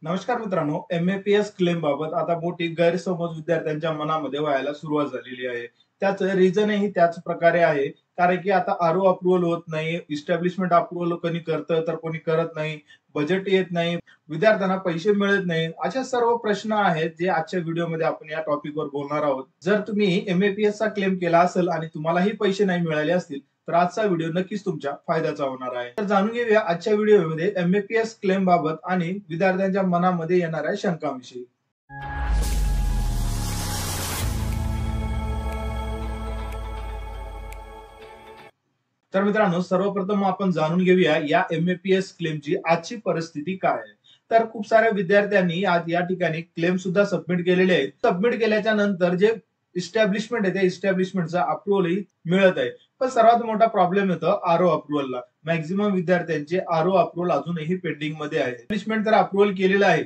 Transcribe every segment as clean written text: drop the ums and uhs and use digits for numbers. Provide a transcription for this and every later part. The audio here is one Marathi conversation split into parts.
नमस्कार मित्रांनो, एम-ए-पी-एस क्लेम बाबत आता मोठी गैरसमज विद्यार्थ्यांच्या मनामध्ये व्हायला सुरुवात झालेली आहे. त्याचं रिझनही त्याच प्रकारे आहे. कारण की आता आर-ओ अप्रूव्हल होत नाही, इस्टॅब्लिशमेंट अप्रूव्हल कोणी करतं तर कोणी करत नाही, बजेट येत नाही, विद्यार्थ्यांना पैसे मिळत नाहीत. अशा सर्व प्रश्न आहेत जे आजच्या व्हिडिओमध्ये आपण या टॉपिकवर बोलणार आहोत. जर तुम्ही एम-ए-पी-एसचा क्लेम केला असेल आणि तुम्हालाही पैसे नाही मिळाले असतील, तर आजचा व्हिडिओ नक्कीच तुमच्या फायद्याचा होणार आहे. तर जाणून घेऊया आजच्या व्हिडिओमध्ये एम-ए-पी-एस क्लेम बाबत आणि विद्यार्थ्यांच्या मनामध्ये येणाऱ्या शंकांविषयी. तर मित्रांनो, सर्वप्रथम आपण जाणून घेऊया या एम-ए-पी-एस क्लेमची आजची परिस्थिती काय आहे. तर खूप साऱ्या विद्यार्थ्यांनी आज या ठिकाणी क्लेम सुद्धा सबमिट केलेले आहेत. सबमिट केल्याच्या नंतर जे इस्टॅब्लिशमेंट आहे त्या इस्टॅब्लिशमेंटचा अप्रूव्हलही मिळत आहे. पण सर्वात मोठा प्रॉब्लेम येतो आर-ओ अप्रूव्हलला. मॅक्झिमम विद्यार्थ्यांचे आर-ओ अप्रूव्हल अजूनही पेंडिंग मध्ये आहे. इस्टॅब्लिशमेंट तर अप्रूव्हल केलेलं आहे,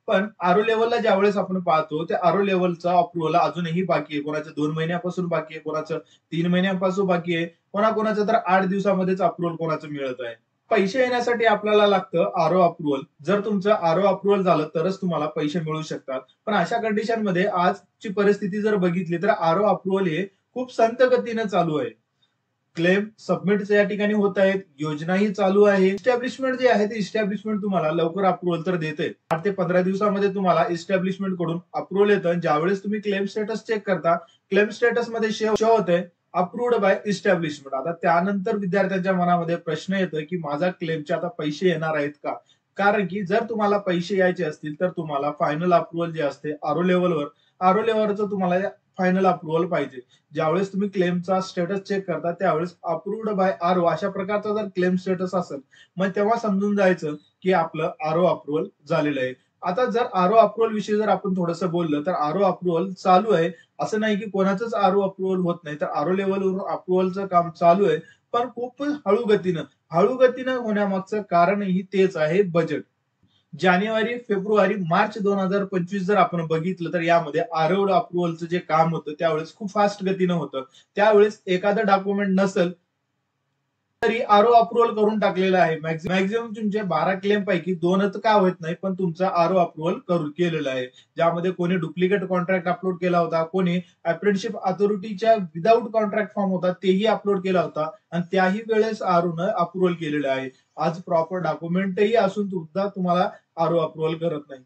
पण आर-ओ लेव्हलला ज्यावेळेस आपण पाहतो त्या आर-ओ लेव्हलचा अप्रूव्हल अजूनही बाकी आहे. कोणाचं 2 महिन्यापासून बाकी आहे, कोणाचं 3 महिन्यापासून बाकी आहे, कोणाकोणाचं तर 8 दिवसामध्येच अप्रूव्हल कोणाचं मिळत आहे. पैसे येण्यासाठी आपल्याला लागतं आर-ओ अप्रूव्हल. जर तुमचं आर-ओ अप्रूव्हल झालं तरच तुम्हाला पैसे मिळू शकतात. पण अशा कंडिशन मध्ये आजची परिस्थिती जर बघितली तर आर-ओ अप्रूव्हल हे खूप संथ गतीने चालू आहे. क्लेम सबमिट या ठिकाणी होत आहेत, योजनाही चालू आहे. इस्टॅब्लिशमेंट जे आहे ते इस्टॅब्लिशमेंट तुम्हाला लवकर अप्रूव्हल तर देते. 8 ते 15 दिवसामध्ये तुम्हाला इस्टॅब्लिशमेंट कडून अप्रूव्हल येतं. ज्यावेळेस तुम्ही क्लेम स्टेटस चेक करता, क्लेम स्टेटस मध्ये शो होते अप्रूव्ड बाय इस्टॅब्लिशमेंट. आता त्यानंतर विद्यार्थ्यांच्या मनामध्ये प्रश्न येतो की माझा क्लेमचे आता पैसे येणार आहेत का? कारण की जर तुम्हाला पैसे यायचे असतील तर तुम्हाला फायनल अप्रूव्हल जे असते आर-ओ लेव्हलवर, आर-ओ लेव्हलचं तुम्हाला फायनल अप्रूव्हल पाहिजे. ज्यावेळेस तुम्ही क्लेमचा स्टेटस चेक करता त्यावेळेस अप्रूव्ड बाय आर-ओ अशा प्रकारचा जर क्लेम स्टेटस असेल, मग तेव्हा समजून जायचं की आपलं आर-ओ अप्रूव्हल झालेलं आहे. आता जर आर-ओ अप्रूव्हल विषयी जर आपण थोडंसं बोललं तर आर-ओ अप्रूव्हल चालू आहे. असं नाही की कोणाचंच आर-ओ अप्रूव्हल होत नाही. तर आर-ओ लेव्हलवरून अप्रूव्हलचं काम चालू आहे, पण खूप हळू गतीनं. हळू गतीनं होण्यामागचं कारणही तेच आहे, बजेट. जानेवारी, फेब्रुवारी, मार्च 2025 जर आपण बघितलं तर यामध्ये आर-ओ अप्रूव्हलचं जे काम होतं त्यावेळेस खूप फास्ट गतीनं होतं. त्यावेळेस एखादं डॉक्युमेंट नसेल तरी आर-ओ अप्रूव्हल करून टाकलेलं आहे. मॅक्झिमम तुमचे 12 क्लेम पैकी 2च का होत नाही, पण तुमचा आर-ओ अप्रूव्हल करून केलेलं आहे. ज्यामध्ये कोणी डुप्लिकेट कॉन्ट्रॅक्ट अपलोड केला होता, कोणी अप्रेंटिसशिप अथॉरिटीच्या विदाऊट कॉन्ट्रॅक्ट फॉर्म होता तेही अपलोड केला होता आणि त्याही वेळेस आर-ओनं अप्रूव्हल केलेलं आहे. आज प्रॉपर डॉक्युमेंटही असून सुद्धा तुम्हाला आर-ओ अप्रूव्हल करत नाही.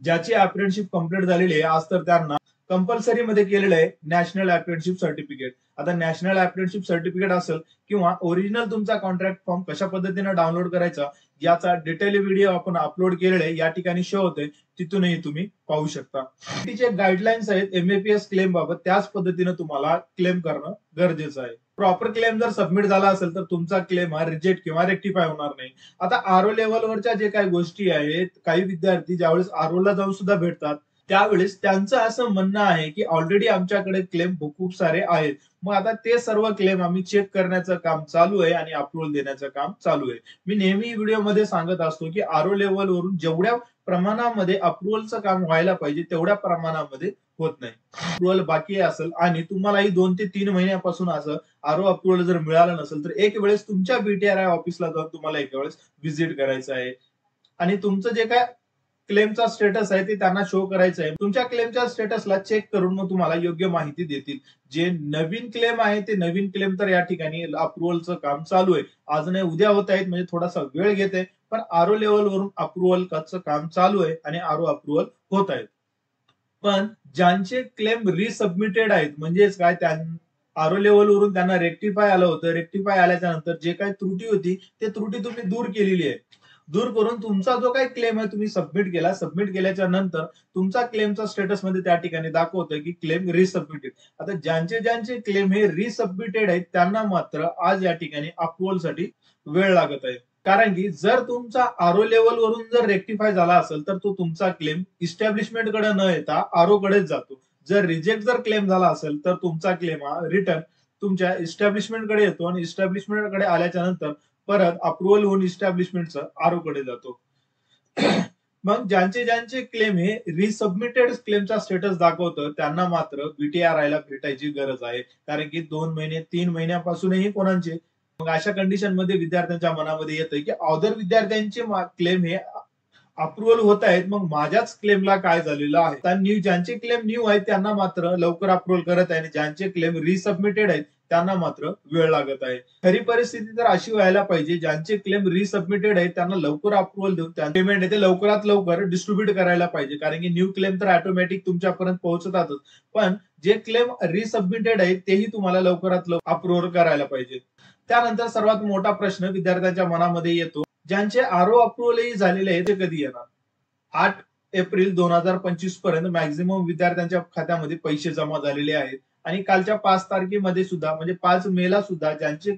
ज्याची अप्रेंटिसशिप कंप्लीट झालेली आहे आज तर त्यांना कंपल्सरी मध्ये केलेलं आहे नॅशनल अप्रेंटिसशिप सर्टिफिकेट. आता नॅशनल अप्रेंटिसशिप सर्टिफिकेट असेल किंवा ओरिजिनल तुमचा कॉन्ट्रॅक्ट फॉर्म कशा पद्धतीने डाउनलोड करायचा याचा डिटेल व्हिडिओ आपण अपलोड केलेला आहे, या ठिकाणी शो होते, तिथूनही तुम्ही पाहू शकता. तिचे गाईडलाईन्स आहेत एम-ए-पी-एस क्लेम बाबत, त्याच पद्धतीने तुम्हाला क्लेम करणं गरजेचं आहे. प्रॉपर क्लेम जर सबमिट झाला असेल तर तुमचा क्लेम हा रिजेक्ट किंवा रेक्टिफाय होणार नाही. आता आर-ओ लेव्हलवरच्या जे काही गोष्टी आहेत, काही विद्यार्थी ज्यावेळेस आर-ओला जाऊन सुद्धा भेटतात त्यावेळेस त्यांचं असं म्हणणं आहे की ऑलरेडी आमच्याकडे क्लेम खूप सारे आहेत. मग आता ते सर्व क्लेम आम्ही चेक करण्याचं काम चालू आहे आणि अप्रूव्हल देण्याचं काम चालू आहे. मी नेहमी व्हिडिओमध्ये सांगत असतो की आर-ओ लेव्हलवरून जेवढ्या प्रमाणामध्ये अप्रूव्हलचं काम व्हायला पाहिजे तेवढ्या प्रमाणामध्ये होत नाही. अप्रूव्हल बाकी असेल आणि तुम्हालाही 2 ते 3 महिन्यापासून असं आर-ओ अप्रूव्हल जर मिळालं नसेल तर एक वेळेस तुमच्या बीटीआरआय ऑफिसला जाऊन तुम्हाला एक वेळेस व्हिजिट करायचं आहे आणि तुमचं जे काय क्लेमचा स्टेटस आहे ते त्यांना शो करायचं आहे. तुमच्या क्लेमच्या स्टेटसला चेक करून मग तुम्हाला योग्य माहिती देतील. जे नवीन क्लेम आहे ते नवीन क्लेम तर या ठिकाणी अप्रूव्हलचं काम चालू आहे. आज नाही उद्या होत आहेत, म्हणजे थोडासा वेळ घेते, पण आर-ओ लेव्हलवरून अप्रूव्हलचं काम चालू आहे आणि आर-ओ अप्रूव्हल होत आहेत. पण ज्यांचे क्लेम रिसबमिटेड आहेत, म्हणजेच काय, आर-ओ लेव्हलवरून त्यांना रेक्टिफाय आलं होतं, रेक्टिफाय आल्याच्या नंतर जे काही त्रुटी होती ते त्रुटी तुम्ही दूर केलेली आहे. दूर करून तुमचा जो काही क्लेम आहे तुम्ही सबमिट केला, सबमिट केल्याच्या नंतर तुमचा क्लेमचा स्टेटस मध्ये त्या ठिकाणी दाखवतोय की क्लेम रिसबमिटेड. आता ज्यांचे ज्यांचे क्लेम हे रिसबमिटेड आहेत त्यांना मात्र आज या ठिकाणी अप्रूव्हल साठी वेळ लागत आहे. कारण की जर तुमचा आर-ओ लेव्हल वरून जर रेक्टिफाय झाला असेल तर तो तुमचा क्लेम इस्टॅब्लिशमेंट कडे न येता आर-ओ कडेच जातो. जर रिजेक्ट जर क्लेम झाला असेल तर तुमचा क्लेम हा रिटर्न तुमच्या इस्टॅब्लिशमेंट कडे येतो आणि इस्टॅब्लिशमेंट कडे आल्याच्या नंतर परत अप्रूव्हल होऊन इस्टॅब्लिशमेंटचं आर-ओ कडे जातो. मग ज्यांचे ज्यांचे क्लेम हे रिसबमिटेड क्लेमचा स्टेटस दाखवतं त्यांना मात्र बीटीआरआय ला भेटायची गरज आहे. कारण की 2 महिने 3 महिन्यापासूनही कोणाचे, मग अशा कंडिशन मध्ये विद्यार्थ्यांच्या मनामध्ये येतं की अदर विद्यार्थ्यांचे क्लेम हे अप्रुव्हल होत आहेत, मग माझ्याच क्लेमला काय झालेलं आहे? ज्यांचे क्लेम न्यू आहेत त्यांना मात्र लवकर अप्रुव्हल करत आहे आणि ज्यांचे क्लेम रिसबमिटेड आहेत त्यांना मात्र वेळ लागत आहे. खरी परिस्थिती तर अशी व्हायला पाहिजे, ज्यांचे क्लेम रिसबमिटेड आहेत त्यांना लवकर अप्रुव्हल देऊन त्यांचे पेमेंट आहे ते लवकरात लवकर डिस्ट्रीब्यूट करायला पाहिजे, कारण की न्यू क्लेम तर ऑटोमॅटिक तुमच्यापर्यंत पोहोचतातच, पण जे क्लेम रिसबमिटेड आहेत तेही तुम्हाला लवकरात लवकर अप्रुव्हल करायला पाहिजे. त्यानंतर सर्वात मोठा प्रश्न विद्यार्थ्यांच्या मनामध्ये येतो, ज्यांचे आरओ अप्रुव्हलही झालेले आहे ते कधी येणार? 8 एप्रिल 2025 पर्यंत मॅक्झिमम विद्यार्थ्यांच्या खात्यामध्ये पैसे जमा झालेले आहेत आणि कालच्या 5 तारखेमध्ये सुद्धा म्हणजे 5 मे सुद्धा ज्यांची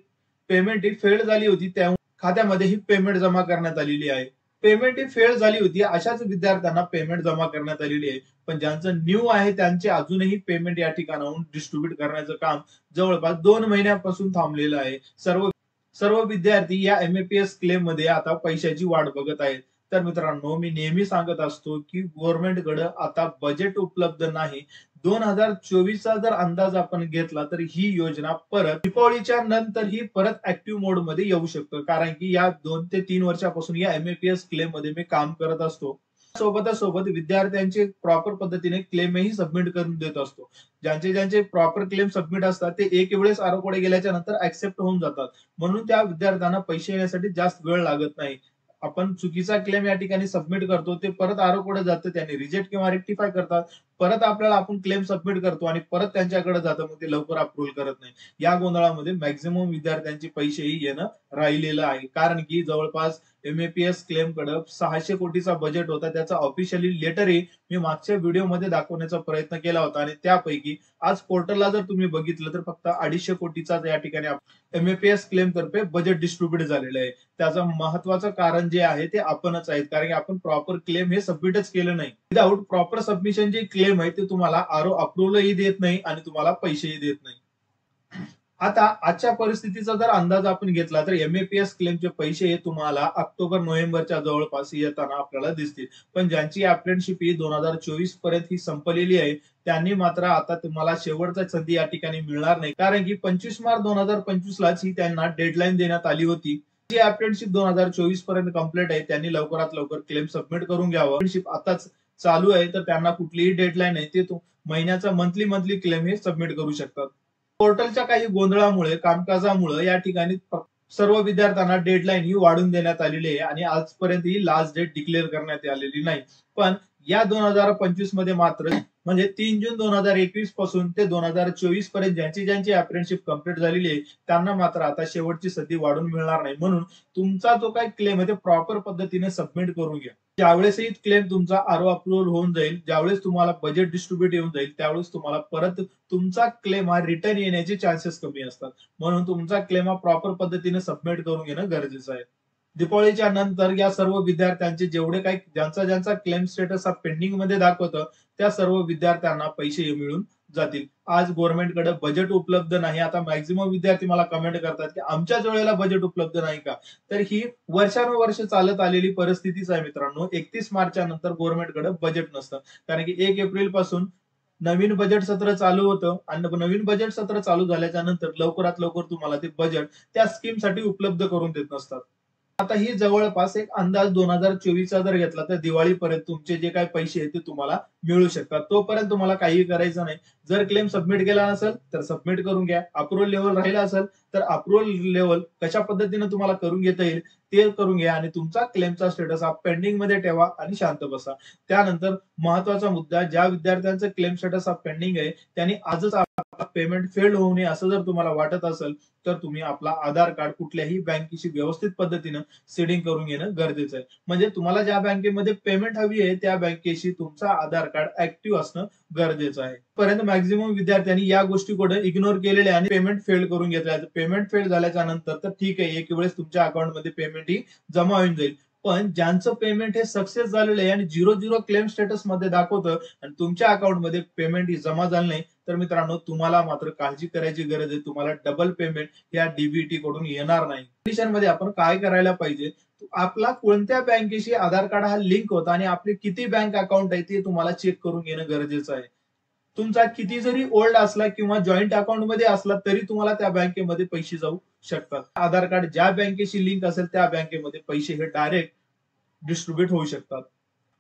पेमेंट ही फेल झाली होती त्या खात्यामध्ये ही पेमेंट जमा करण्यात आलेली आहे. पेमेंट ही फेल झाली होती अशाच विद्यार्थ्यांना पेमेंट जमा करण्यात आलेली आहे, पण ज्यांचं न्यू आहे त्यांचे अजूनही पेमेंट या ठिकाणाहून डिस्ट्रीब्यूट करण्याचं काम जवळपास 2 महिन्यापासून थांबलेलं आहे. सर्व सर्व विद्यार्थी या एमएपीएस क्लेम मध्ये आता पैशाची वाट बघत आहेत. तर मित्रांनो, मी नेहमी सांगत असतो की गव्हर्नमेंटकडे आता बजेट उपलब्ध नाही. 2024चा जर अंदाज आपण घेतला तर ही योजना परत दीपावलीच्या नंतर ही परत ऍक्टिव्ह मोड मध्ये येऊ शकतं, कारण की या 2 ते 3 वर्षापासून या एमएपीएस क्लेम मध्ये मी काम करत असतो. सोबत विद्यार्थ्यांचे प्रॉपर पद्धतीने क्लेमही सबमिट करून देत असतो. ज्यांचे प्रॉपर क्लेम सबमिट असतात ते एक वेळेस आरोकडे गेल्याच्या नंतर ऍक्सेप्ट होऊन जातात, म्हणून त्या विद्यार्थ्यांना पैसे येण्यासाठी जास्त वेळ लागत नाही. आपण चुकीचा क्लेम या ठिकाणी सबमिट करतो, ते परत आरोकडे जातं, त्यांनी रिजेक्ट किंवा रेक्टिफाय करतात, परत आपल्याला आपण क्लेम सबमिट करतो आणि परत त्यांच्याकडे जातं, मग ते लवकर अप्रुव्हल करत नाही. या गोंधळामध्ये मॅक्झिमम विद्यार्थ्यांचे पैसेही येणं राहिलेलं आहे, कारण की जवळपास एमएपीएस क्लेम कडे 600 कोटीचा बजेट होता. त्याचा ऑफिशियली लेटरही मी मागच्या व्हिडिओमध्ये दाखवण्याचा प्रयत्न केला होता आणि त्यापैकी आज पोर्टलला जर तुम्ही बघितलं तर फक्त 250 कोटीचा या ठिकाणी एमएपीएस क्लेम तर्फे बजेट डिस्ट्रीब्यूट झालेलं आहे. त्याचं महत्वाचं कारण जे आहे ते आपणच आहेत, कारण की आपण प्रॉपर क्लेम हे सबमिटच केलं नाही. विदाऊट प्रॉपर सबमिशन जे क्लेम आहे ते तुम्हाला आरओ अप्रुव्हलही देत नाही आणि तुम्हाला पैसेही देत नाही. आता आजच्या परिस्थितीचा जर अंदाज आपण घेतला तर एमएपीएस क्लेमचे पैसे हे तुम्हाला ऑक्टोबर-नोव्हेंबरच्या जवळपास येताना आपल्याला दिसतील. पण ज्यांची अप्रेंटिसशिप ही 2024 पर्यंत ही संपलेली आहे, त्यांनी मात्र आता तुम्हाला शेवटचा संधी या ठिकाणी मिळणार नाही, कारण की 25 मार्च 2025 लाच ही त्यांना डेडलाईन देण्यात आली होती. जी अप्रेंटिसशिप 2024 पर्यंत कंप्लीट आहे त्यांनी लवकरात लवकर क्लेम सबमिट करून घ्यावं. अप्रेंटिसशिप आताच चालू आहे तर त्यांना कुठलीही डेडलाईन नाही, ते महिन्याचा मंथली क्लेम हे सबमिट करू शकतात. पोर्टलच्या काही गोंधळामुळे, कामकाजामुळे या ठिकाणी सर्व विद्यार्थ्यांना डेडलाईन ही वाढून देण्यात आलेली आहे आणि आजपर्यंत ही लास्ट डेट डिक्लेअर करण्यात आलेली नाही. पण या 2025 मध्ये मात्र म्हणजे 3 जून 2021 पासून ते 2024 पर्यंत ज्यांची अप्रेंटिसशिप कंप्लीट झालेली आहे त्यांना मात्र आता शेवटची संधी वाढून मिळणार नाही. म्हणून तुमचा जो काही क्लेम आहे ते प्रॉपर पद्धतीने सबमिट करून घ्या. ज्यावेळेसही क्लेम तुमचा आरओ अप्रुव्हल होऊन जाईल, ज्यावेळेस तुम्हाला बजेट डिस्ट्रीब्यूट येऊन जाईल, त्यावेळेस तुम्हाला परत तुमचा क्लेम हा रिटर्न येण्याचे चान्सेस कमी असतात. म्हणून तुमचा क्लेम हा प्रॉपर पद्धतीने सबमिट करून घेणं गरजेचं आहे. दीपावलीच्या नंतर या सर्व विद्यार्थ्यांचे जेवढे काही ज्यांचा क्लेम स्टेटस हा पेंडिंग मध्ये दाखवतं त्या सर्व विद्यार्थ्यांना पैसे मिळून जातील. आज गव्हर्नमेंटकडे बजेट उपलब्ध नाही. आता मॅक्झिमम विद्यार्थी मला कमेंट करतात की आमच्याच वेळेला बजेट उपलब्ध नाही का? तर ही वर्षानुवर्ष चालत आलेली परिस्थितीच आहे मित्रांनो. 31 मार्चच्या नंतर गव्हर्नमेंटकडे बजेट नसतं, कारण की 1 एप्रिल पासून नवीन बजेट सत्र चालू होतं आणि नवीन बजेट सत्र चालू झाल्याच्या नंतर लवकरात लवकर तुम्हाला ते बजेट त्या स्कीमसाठी उपलब्ध करून देत नसतात. आता ही जवळपास एक अंदाज 2024चा जर घेतला तर दिवाळीपर्यंत तुमचे जे काही पैसे आहेत ते तुम्हाला मिळू शकतात. तोपर्यंत तुम्हाला काही करायचं नाही. जर क्लेम सबमिट केला नसेल तर सबमिट करून घ्या. अप्रुव्हल लेवल राहिला असेल तर अप्रुव्हल लेवल कशा पद्धतीने तुम्हाला करून घेता येईल ते करून घ्या आणि तुमचा क्लेमचा स्टेटस हा पेंडिंग मध्ये ठेवा आणि शांत बसा. त्यानंतर महत्वाचा मुद्दा, ज्या विद्यार्थ्यांचं क्लेम स्टेटस हा पेंडिंग आहे त्यांनी आजच पेमेंट फेल होऊ नये असं जर तुम्हाला वाटत असेल तर तुम्ही आपला आधार कार्ड कुठल्याही बँकेशी व्यवस्थित पद्धतीनं सीडिंग करून घेणं गरजेचं आहे. म्हणजे तुम्हाला ज्या बँकेमध्ये पेमेंट हवी आहे त्या बँकेशी तुमचा आधार कार्ड ऍक्टिव्ह असणं गरजेचं आहे. पर्यंत मॅक्झिमम विद्यार्थ्यांनी या गोष्टीकडे इग्नोर केलेले आणि पेमेंट फेल करून घेतले. पेमेंट फेल झाल्याच्या नंतर तर ठीक आहे, एक वेळेस तुमच्या अकाउंटमध्ये पेमेंट ही जमा होऊन जाईल. पण ज्यांचं पेमेंट हे सक्सेस झालेलं आहे आणि 0-0 क्लेम स्टेटस मध्ये दाखवतं आणि तुमच्या अकाउंटमध्ये पेमेंट ही जमा झालं नाही, तर मित्रांनो तुम्हाला मात्र काळजी करायची गरज आहे. तुम्हाला डबल पेमेंट या डीबीटी कडून येणार नाही. कंडिशन मध्ये आपण काय करायला पाहिजे, आपला कोणत्या बँकेशी आधार कार्ड हा लिंक होता आणि आपले किती बँक अकाउंट आहे ते तुम्हाला चेक करून घेणं गरजेचं आहे. तुमचा किती जरी ओल्ड असला किंवा जॉईंट अकाउंट मध्ये असला तरी तुम्हाला त्या बँकेमध्ये पैसे जाऊ शकतात. आधार कार्ड ज्या बँकेशी लिंक असेल त्या बँकेमध्ये पैसे हे डायरेक्ट डिस्ट्रीब्युट होऊ शकतात.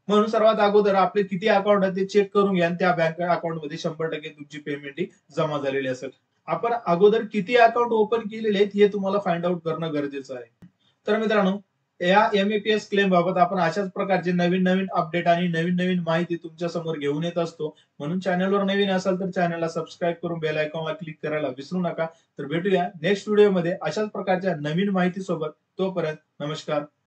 म्हणून सर्वात अगोदर आपले किती अकाउंट आहे ते चेक करून घ्या आणि त्या बँक अकाउंट मध्ये 100% तुमची पेमेंट ही जमा झालेली असेल. आपण अगोदर किती अकाउंट ओपन केलेले आहेत हे तुम्हाला फाइंड आउट करणं गरजेचं आहे. तर मित्रांनो, या एमएपीएस क्लेम बाबत आपण अशाच प्रकारचे नवीन नवीन अपडेट आणि नवीन नवीन माहिती तुमच्या समोर घेऊन येत असतो. म्हणून चॅनलवर नवीन असाल तर चॅनलला सबस्क्राईब करून बेल आयकॉनला क्लिक करायला विसरू नका. तर भेटूया नेक्स्ट व्हिडिओमध्ये अशाच प्रकारच्या नवीन माहिती सोबत. तोपर्यंत नमस्कार.